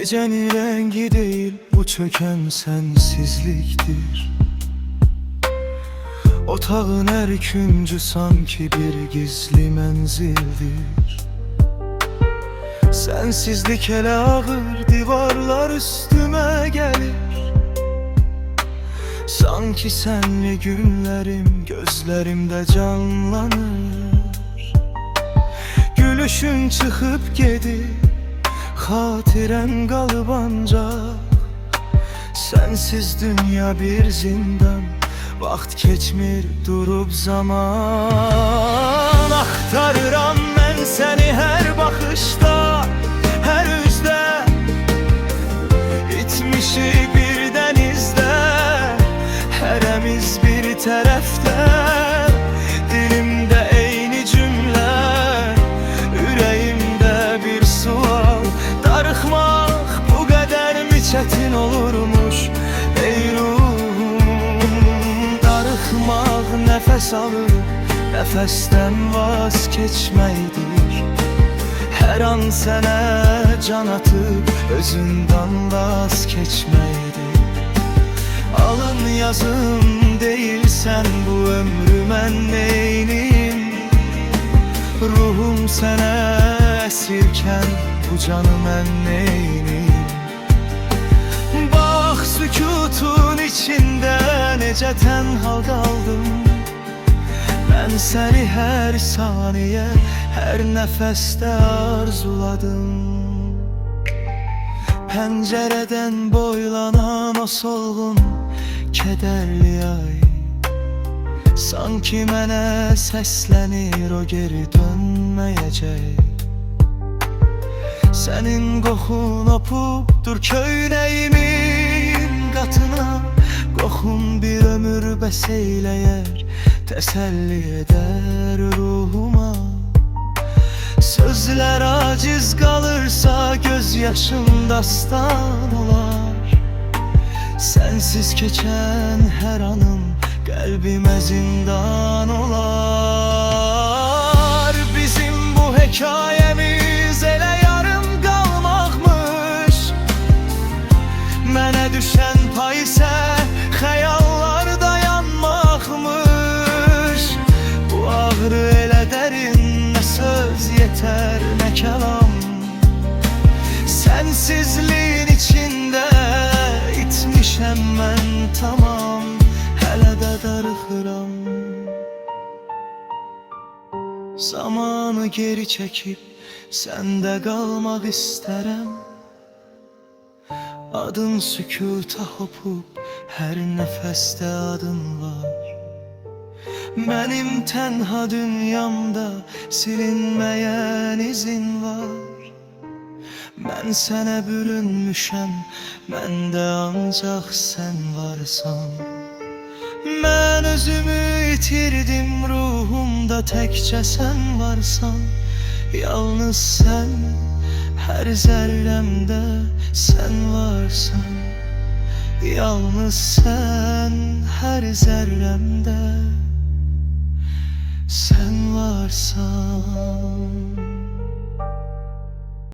Gecenin rengi değil, bu çöken sensizliktir. Otağın her küncü sanki bir gizli menzildir. Sensizlik ele ağır, divarlar üstüme gelir. Sanki senli günlerim gözlerimde canlanır. Gülüşün çıkıp gedi, hatiren kalıp ancak. Sensiz dünya bir zindan, vaxt keçmir durup zaman. Aktarıram mən seni her bakışta, her üzde. İtmişik bir denizde, heremiz bir tərəfdə. Dilimde eyni cümle, yüreğimde bir sual. Darıxmaq bu kadar mı çetin olurmuş ey ruhum? Darıxmaq nefes alıp nefesten vazgeçmeydir. Her an sene can atıp özünden vazgeçmeydir. Alın yazım değilsen bu ömrü mən neyniyim? Ruhum sene esirken bu canı mən neyniyim? Bak sükutun içinde nece tenha kaldım. Ben seni her saniye, her nefeste arzuladım. Pencereden boylanan o solgun kederli ay, sanki mənə səslənir o geri dönməyəcək. Senin qoxun opubdur köynəyimin qatına. Qoxun bir ömür bəs eyləyər, təsəlli edər ruhuma. Sözler aciz kalırsa gözyaşım dastan olar. Sensiz geçen her anım kalbime zindan olar. Bizim bu hekayemiz ele yarım kalmakmış. Mənə düşen pay ise hayallarda yanmakmış. Bu ağrı ele derin, ne söz yeter ne kelam. Sensizliğin içinde itmişem ben tamam. Hele de darıxıram. Zamanı geri çekip sende kalmak isterim. Adın sükuta hopup her nefeste adın var. Benim tenha dünyamda silinmeyen izin var. Ben sene bürünmüşem, bende ancak sen varsan. Ben özümü itirdim, ruhumda tekçe sen varsan. Yalnız sen, her zerremde sen varsan. Yalnız sen, her zerremde sen varsan.